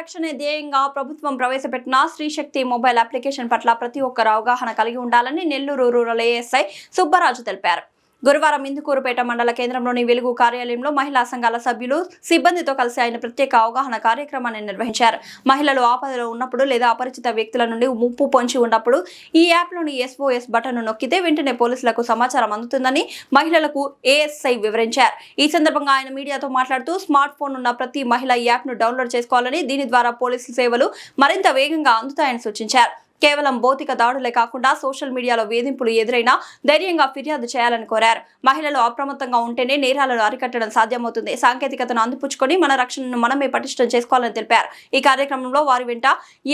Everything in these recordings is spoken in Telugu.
రక్షణే ధ్యేయంగా ప్రభుత్వం ప్రవేశపెట్టిన శ్రీశక్తి మొబైల్ అప్లికేషన్ పట్ల ప్రతి ఒక్కరు అవగాహన కలిగి ఉండాలని నెల్లూరు రూరల్ ఏఎస్ఐ సుబ్బరాజు తెలిపారు. గురువారం ఇందుకూరుపేట మండల కేంద్రంలోని వెలుగు కార్యాలయంలో మహిళా సంఘాల సభ్యులు సిబ్బందితో కలిసి ఆయన ప్రత్యేక అవగాహన కార్యక్రమాన్ని నిర్వహించారు. మహిళలు ఆపదలో ఉన్నప్పుడు లేదా అపరిచిత వ్యక్తుల నుండి ముప్పు పొంచి ఉన్నప్పుడు ఈ యాప్లోని SOS బటన్ను నొక్కితే వెంటనే పోలీసులకు సమాచారం అందుతుందని మహిళలకు ఏఎస్ఐ వివరించారు. ఈ సందర్భంగా ఆయన మీడియాతో మాట్లాడుతూ స్మార్ట్ ఫోన్ ఉన్న ప్రతి మహిళ ఈ యాప్ను డౌన్లోడ్ చేసుకోవాలని, దీని ద్వారా పోలీసు సేవలు మరింత వేగంగా అందుతాయని సూచించారు. కేవలం భౌతిక దాడులే కాకుండా సోషల్ మీడియాలో వేధింపులు ఎదురైనా ధైర్యంగా ఫిర్యాదు చేయాలని కోరారు. మహిళలు అప్రమత్తంగా ఉంటేనే నేరాలను అరికట్టడం సాధ్యమవుతుంది. సాంకేతికతను అందిపుచ్చుకొని మన రక్షణను మనమే పటిష్టం చేసుకోవాలని తెలిపారు. ఈ కార్యక్రమంలో వారి వెంట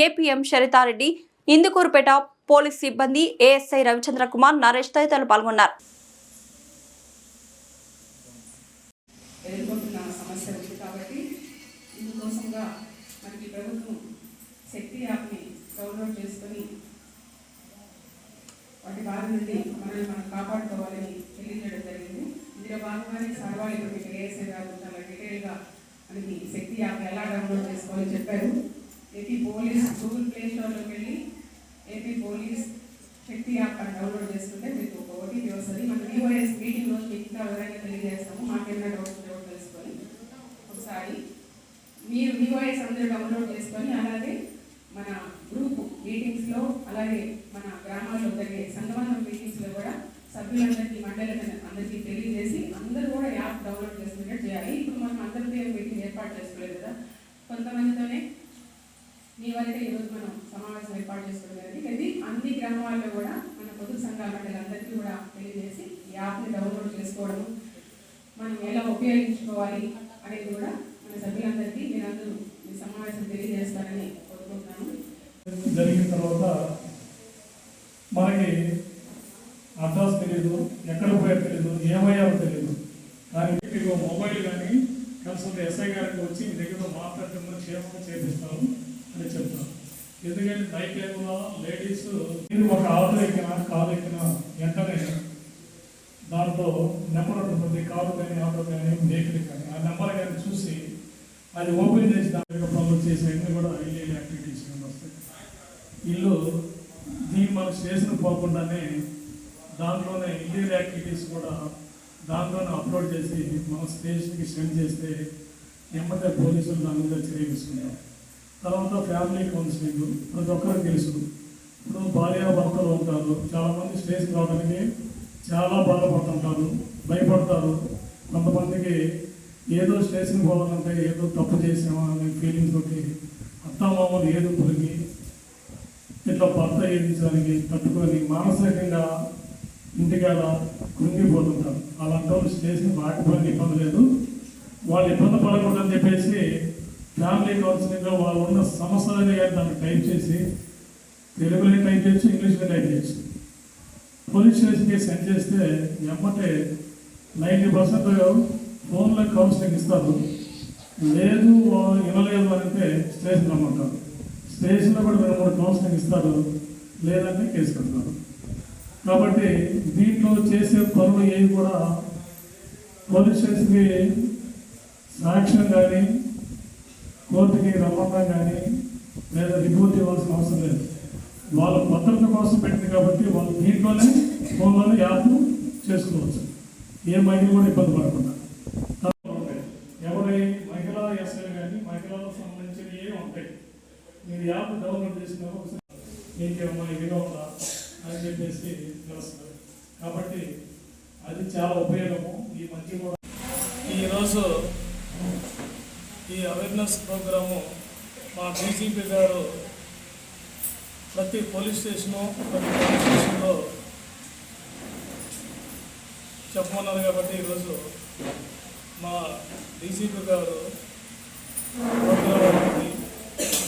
APM శరితారెడ్డి, ఇందుకూరుపేట పోలీస్ సిబ్బంది, ASI రవిచంద్ర కుమార్, నరేష్ తదితరులు పాల్గొన్నారు. డౌన్లోడ్ చేసుకొని వాటి బారి నుండి మనం కాపాడుకోవాలని తెలియజేయడం జరిగింది. ఇందులో భాగంగానే సర్వాలు ఇప్పుడు ఏఎస్ఐ గారు చాలా డీటెయిల్గా మనకి శక్తి యాప్ ఎలా డౌన్లోడ్ చేసుకోవాలని చెప్పారు. ఏపీ పోలీస్ గూగుల్ ప్లే స్టోర్లోకి వెళ్ళి ఏపీ పోలీస్ శక్తి యాప్ అని డౌన్లోడ్ చేసుకుంటే మీకు ఒక OTP వస్తుంది. మన VOS మీటింగ్ రోజు మీకు ఇంకా వివరంగా తెలియజేస్తాము. మాకేమైనా డౌట్స్ తెలుసుకొని ఒకసారి మీరు VOS అందరూ డౌన్లోడ్ చేసుకొని అలాగే మన గ్రూప్ మీటింగ్స్లో అలాగే మన గ్రామాల్లో జరిగే సంఘబంధం మీటింగ్స్లో కూడా సభ్యులందరికీ అందరికీ తెలియజేసి అందరూ కూడా యాప్ డౌన్లోడ్ చేసుకునేట్టు చేయాలి. ఇప్పుడు మనం అందరితో మీటింగ్ ఏర్పాటు చేసుకోలేదు కదా, కొంతమందితోనే మీ వరకే ఈరోజు మనం సమావేశం ఏర్పాటు చేసుకోవడం జరిగింది. అన్ని గ్రామాల్లో కూడా మన పొదుపు సంఘాల మండలందరికీ కూడా తెలియజేసి ఈ యాప్ని డౌన్లోడ్ చేసుకోవడం, మనం ఎలా ఉపయోగించుకోవాలి అనేది కూడా మన సభ్యులందరికీ మీరందరూ ఈ సమావేశం తెలియజేస్తారని జరిగిన తర్వాత మనకి అడ్రస్ తెలియదు, ఎక్కడ పోయారో తెలియదు, ఏమయ్యారో తెలియదు. కానీ మీకు మొబైల్ కానీ కన్సల్ట్ SI గారికి వచ్చి మీ దగ్గర మాట్లాడుతున్న క్షేమంగా చేపిస్తాను అని చెప్తాను. ఎందుకంటే నైట్ టైంలో లేడీస్ మీరు ఒక ఆటో ఎక్కినా కారు ఎక్కినా వెంటనే దాంట్లో నెంబర్ ఉంటుంది, కారు కానీ ఆటో కానీ వెహికల్ కానీ ఆ నెంబర్ కానీ చూసి అది ఓపెన్ చేసి దాని పనులు చేసేవన్నీ కూడా ఇల్లీగల్ యాక్టివిటీస్ వస్తాయి. వీళ్ళు దీన్ని మనం స్టేషన్ పోకుండానే దాంట్లోనే ఇల్లీగల్ యాక్టివిటీస్ కూడా దాంట్లోనే అప్లోడ్ చేసి మనం స్టేషన్కి సెండ్ చేస్తే వెంబడే పోలీసులు దాని మీద చర్య తీసుకుంటారు. తర్వాత ఫ్యామిలీ కౌన్సిలింగ్ ప్రతి ఒక్కరికి తెలుసు. ఇప్పుడు భార్యాభర్తలు ఉంటారు, చాలామంది స్టేషన్ రావడానికి చాలా బాధపడుతుంటారు, భయపడతారు. కొంతమందికి ఏదో స్టేషన్ పోవాలంటే ఏదో తప్పు చేసామా అనే ఫీలింగ్ తోటి అత్తమామలు ఏదో పులిగి ఇట్లా భర్త ఏదించడానికి తట్టుకొని మానసికంగా ఇంటికాడ కృంగిపోతుంటారు. అలాంటి వాళ్ళు స్టేషన్ రాకపోయినా ఇబ్బంది లేదు, వాళ్ళు ఇబ్బంది పడకూడదని చెప్పేసి ఫ్యామిలీ కౌన్సిలింగ్లో వాళ్ళు ఉన్న సమస్యలని దాన్ని టైప్ చేసి తెలుగులో టైప్ చేయొచ్చు, ఇంగ్లీష్లో టైప్ చేయొచ్చు. పోలీస్ స్టేషన్కి సెండ్ చేస్తే వెంబటే 90% ఫోన్లో కౌన్సిలింగ్ ఇస్తారు. లేదు ఇవ్వలేదు అంటే స్టేషన్ రమ్మంటారు. స్టేషన్లో కూడా 2-3 కౌన్సిలింగ్ ఇస్తారు, లేదంటే కేసు కడతారు. కాబట్టి దీంట్లో చేసే పనులు ఏవి కూడా పోలీస్ స్టేషన్కి సాక్ష్యం కానీ కోర్టుకి రమ్మన్నా కానీ లేదా రిపోర్ట్ ఇవ్వాల్సిన అవసరం లేదు. వాళ్ళ భద్రత కోసం పెట్టింది కాబట్టి వాళ్ళు దీంట్లోనే ఫోన్లోనే యాప్ చేసుకోవచ్చు, ఏ మహిళ కూడా ఇబ్బంది పడకుండా. ఎవరి మహిళా SI కానీ మహిళలకు సంబంధించిన ఏమి ఉంటాయి, మీరు యాప్ డౌన్లోడ్ చేసినారు మీకేమన్నా ఇదిగా ఉందా అని చెప్పేసి తెలుస్తుంది. కాబట్టి అది చాలా ఉపయోగము. ఈ మధ్య కూడా ఈరోజు ఈ అవేర్నెస్ ప్రోగ్రాము మా DGP గారు ప్రతి పోలీస్ స్టేషన్లో చెప్పమన్నారు. కాబట్టి ఈరోజు మా DGP గారు programme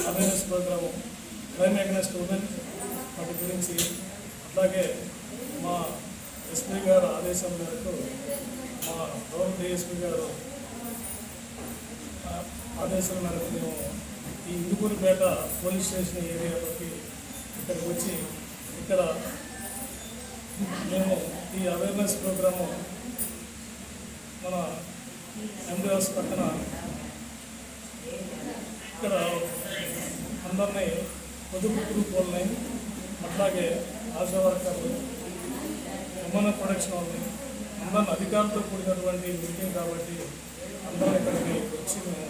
awareness programme crime against women వాటి గురించి, అట్లాగే మా SP గారు ఆదేశం మేరకు మా గౌరవ DSP గారు ఆదేశం మేరకు మేము ఈ ఇందుకూరుపేట పోలీస్ స్టేషన్ ఏరియాలోకి ఇక్కడికి వచ్చి ఇక్కడ మేము ఈ అవేర్నెస్ ప్రోగ్రాము మన MDS పక్కన ఇక్కడ అందరినీ పొదుపు గ్రూపుల్ని అట్లాగే ఆశా వర్కర్లు విమాన ప్రొడక్షన్ వాళ్ళని అందరిని అధికారులతో కూడినటువంటి మీటింగ్ కాబట్టి అందరూ ఇక్కడికి వచ్చి మేము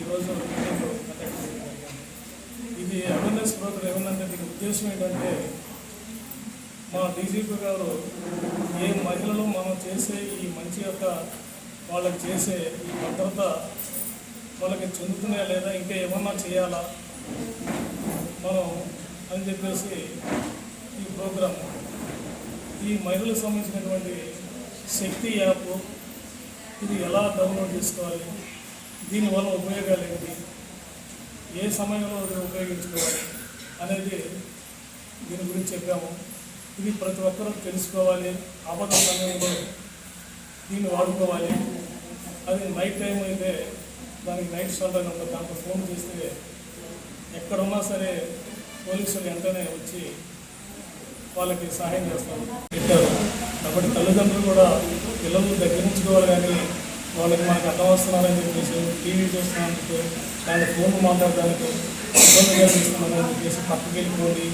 ఈరోజు మీటింగ్ కండక్ట్ చేయడం జరిగింది. ఇది అవేర్నెస్ ప్రోగ్రామ్ ఏమన్నంటే దీని ఉద్దేశం ఏంటంటే మా డీజీపీ గారు ఏ మహిళలు మనం చేసే ఈ మంచి యొక్క వాళ్ళకి చేసే ఈ భద్రత వాళ్ళకి చెందుతున్నాయా లేదా ఇంకా ఏమన్నా చేయాలా మనం అని చెప్పేసి ఈ ప్రోగ్రామ్ ఈ మహిళలకు సంబంధించినటువంటి శక్తి యాప్ ఇది ఎలా డౌన్లోడ్ చేసుకోవాలి, దీనివల్ల ఉపయోగాలు ఏంటి, ఏ సమయంలో ఇది ఉపయోగించుకోవాలి అనేది దీని గురించి చెప్పాము. ఇది ప్రతి ఒక్కరూ తెలుసుకోవాలి, ఆపద సమయంలో దీన్ని వాడుకోవాలి. అది నైట్ టైం అయితే దానికి నైట్ షెల్టర్ ఉంటుంది, దాంట్లో ఫోన్ చేస్తే ఎక్కడున్నా సరే పోలీసులు వెంటనే వచ్చి వాళ్ళకి సహాయం చేస్తారు పెట్టారు. కాబట్టి తల్లిదండ్రులు కూడా పిల్లలు దగ్గర ఉంచుకోవాలి, కానీ వాళ్ళకి మనకు అర్థం వస్తున్నారని చెప్పేసి టీవీ చూస్తున్నానికి దాని ఫోన్ మాట్లాడడానికి ఇబ్బంది కలిగిస్తున్నారని చెప్పేసి పక్కకి వెళ్ళిపోండి,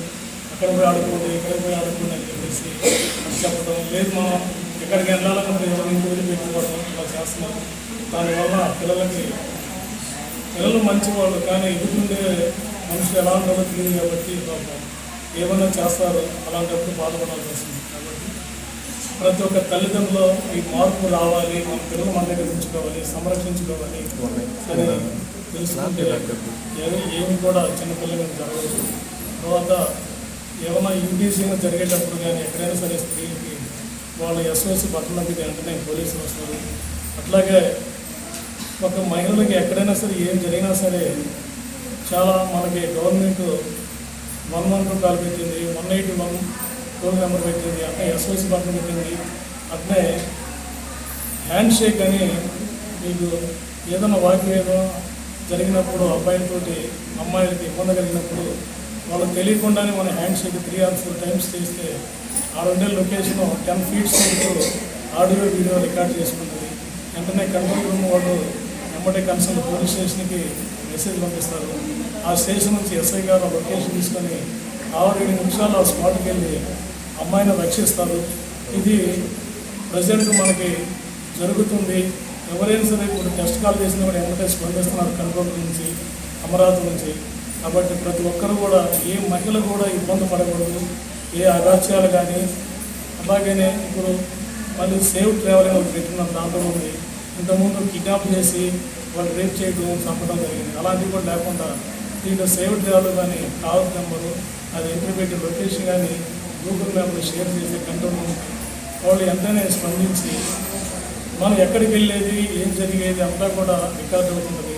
అక్కడ పోయి ఆడుకోండి, ఇక్కడ పోయి ఆడుకోండి అని చెప్పేసి చెప్పడం లేదు. మనం ఎక్కడికి వెళ్ళాలన్నప్పుడు ఎవరి ఇంటి వెళ్ళి పెట్టుకోవడం ఇలా చేస్తున్నాం. దానివల్ల పిల్లలు మంచివాళ్ళు, కానీ ఎదుగుండే మనుషులు ఎలా ఉండాలో తెలియదు కాబట్టి పాపం ఏమన్నా చేస్తారు, అలాంటప్పుడు బాధపడాల్సి వస్తుంది. కాబట్టి ప్రతి ఒక్క తల్లిదండ్రులు ఈ మార్పు రావాలి, మన పిల్లలు మన దగ్గర ఉంచుకోవాలి, సంరక్షించుకోవాలి అని తెలుసుకుంటే ఏమి కూడా చిన్నపిల్లలు జరగదు. తర్వాత ఏమైనా యూటీసీగా జరిగేటప్పుడు కానీ ఎక్కడైనా సరే స్త్రీలకి వాళ్ళ ఎస్ఓసి బట్టలు నొక్కితే వెంటనే పోలీసులు వస్తారు. అట్లాగే ఒక మహిళలకి ఎక్కడైనా సరే ఏం జరిగినా సరే చాలా మనకి గవర్నమెంట్ 112 కాల్ పెట్టింది, 181 ఫోన్ నెంబర్ పెట్టింది, అట్నే ఎస్ఓసి బట్టలు పెట్టింది. అట్నే హ్యాండ్ షేక్ అని మీకు ఏదైనా వాక్యం జరిగినప్పుడు అబ్బాయిలతోటి అమ్మాయిలకి ఇబ్బంది కలిగినప్పుడు వాళ్ళకి తెలియకుండానే మన హ్యాండ్ షేక్ 3 or 4 times చేస్తే ఆ 2 location 10 feet audio video record చేసుకుంటుంది. వెంటనే కంట్రోల్ రూమ్ వాళ్ళు వెంబడే కన్సర్న్ పోలీస్ స్టేషన్కి మెసేజ్ పంపిస్తారు. ఆ స్టేషన్ నుంచి ఎస్ఐ గారు లొకేషన్ తీసుకొని 6-7 నిమిషాలు ఆ స్పాట్కి వెళ్ళి అమ్మాయిని రక్షిస్తారు. ఇది ప్రజెంట్ మనకి జరుగుతుంది. ఎవరైనా సరే ఇప్పుడు టెస్ట్ కాల్ చేసినా కూడా వెంటనే స్పందిస్తున్నారు కంట్రోల్ నుంచి, అమరావతి నుంచి. కాబట్టి ప్రతి ఒక్కరు కూడా ఏ మహిళ కూడా ఇబ్బంది పడకూడదు, ఏ అగాత్యాలు కానీ. అలాగనే ఇప్పుడు మళ్ళీ సేవ్ ట్రావెలింగ్ ఒకటి పెట్టిన ప్రాంతం ఉంది. ఇంతకుముందు కిడ్నాప్ చేసి వాళ్ళు రేప్ చేయడం, చంపడం జరిగింది. అలాంటివి కూడా లేకుండా దీంట్లో సేవ్ ట్రావెల్ కానీ కాల్ నెంబరు అది ఎంట్రీ పెట్టి లొకేషన్ కానీ గూగుల్ మ్యాప్లో షేర్ చేసి కంట్రోల్ వాళ్ళు వెంటనే స్పందించి మనం ఎక్కడికి వెళ్ళేది, ఏం జరిగేది అంతా కూడా రికార్డ్ అవుతుంది.